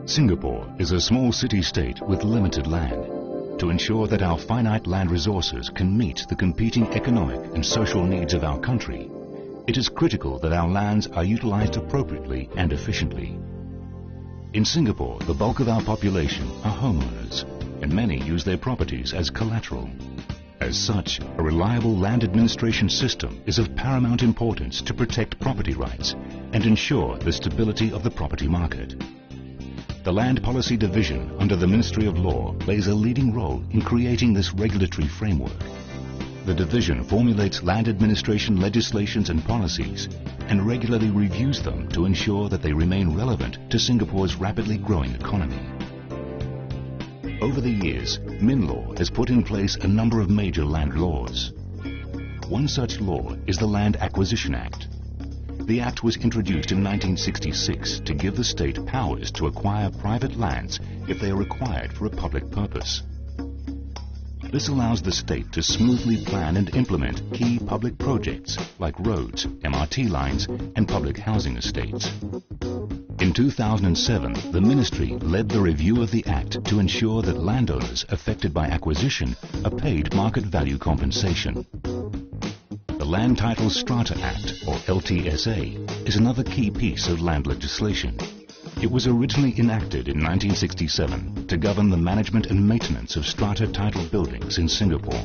Singapore is a small city-state with limited land. To ensure that our finite land resources can meet the competing economic and social needs of our country, it is critical that our lands are utilized appropriately and efficiently. In Singapore, the bulk of our population are homeowners, and many use their properties as collateral. As such, a reliable land administration system is of paramount importance to protect property rights and ensure the stability of the property market. The Land Policy Division under the Ministry of Law plays a leading role in creating this regulatory framework. The division formulates land administration legislations and policies and regularly reviews them to ensure that they remain relevant to Singapore's rapidly growing economy. Over the years, MinLaw has put in place a number of major land laws. One such law is the Land Acquisition Act. The Act was introduced in 1966 to give the state powers to acquire private lands if they are required for a public purpose. This allows the state to smoothly plan and implement key public projects like roads, MRT lines, and public housing estates. In 2007, the Ministry led the review of the Act to ensure that landowners affected by acquisition are paid market value compensation. The Land Titles Strata Act, or LTSA, is another key piece of land legislation. It was originally enacted in 1967 to govern the management and maintenance of strata titled buildings in Singapore.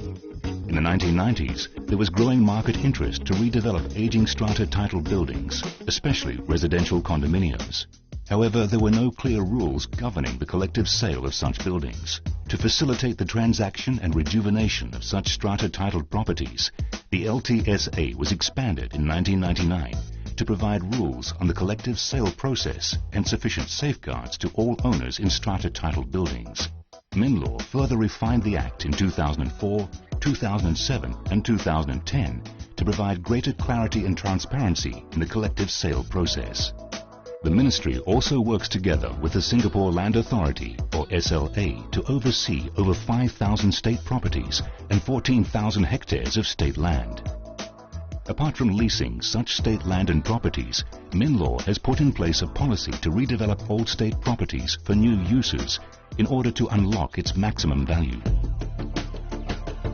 In the 1990s, there was growing market interest to redevelop aging strata titled buildings, especially residential condominiums. However, there were no clear rules governing the collective sale of such buildings. To facilitate the transaction and rejuvenation of such strata-titled properties, the LTSA was expanded in 1999 to provide rules on the collective sale process and sufficient safeguards to all owners in strata-titled buildings. MinLaw further refined the Act in 2004, 2007 and 2010 to provide greater clarity and transparency in the collective sale process. The Ministry also works together with the Singapore Land Authority, or SLA, to oversee over 5,000 state properties and 14,000 hectares of state land. Apart from leasing such state land and properties, MinLaw has put in place a policy to redevelop old state properties for new uses in order to unlock its maximum value.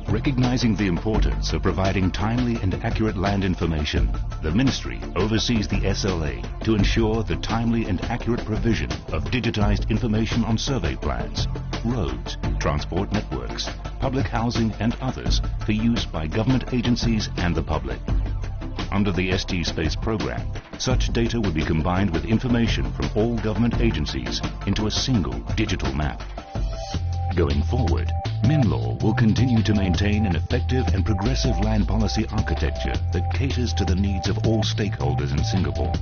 Recognizing the importance of providing timely and accurate land information, the Ministry oversees the SLA to ensure the timely and accurate provision of digitized information on survey plans, roads, transport networks, public housing and others for use by government agencies and the public. Under the ST Space program, such data will be combined with information from all government agencies into a single digital map. Going forward, MinLaw will continue to maintain an effective and progressive land policy architecture that caters to the needs of all stakeholders in Singapore.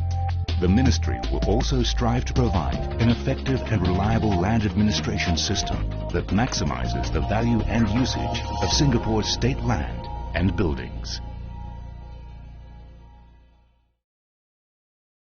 The Ministry will also strive to provide an effective and reliable land administration system that maximizes the value and usage of Singapore's state land and buildings.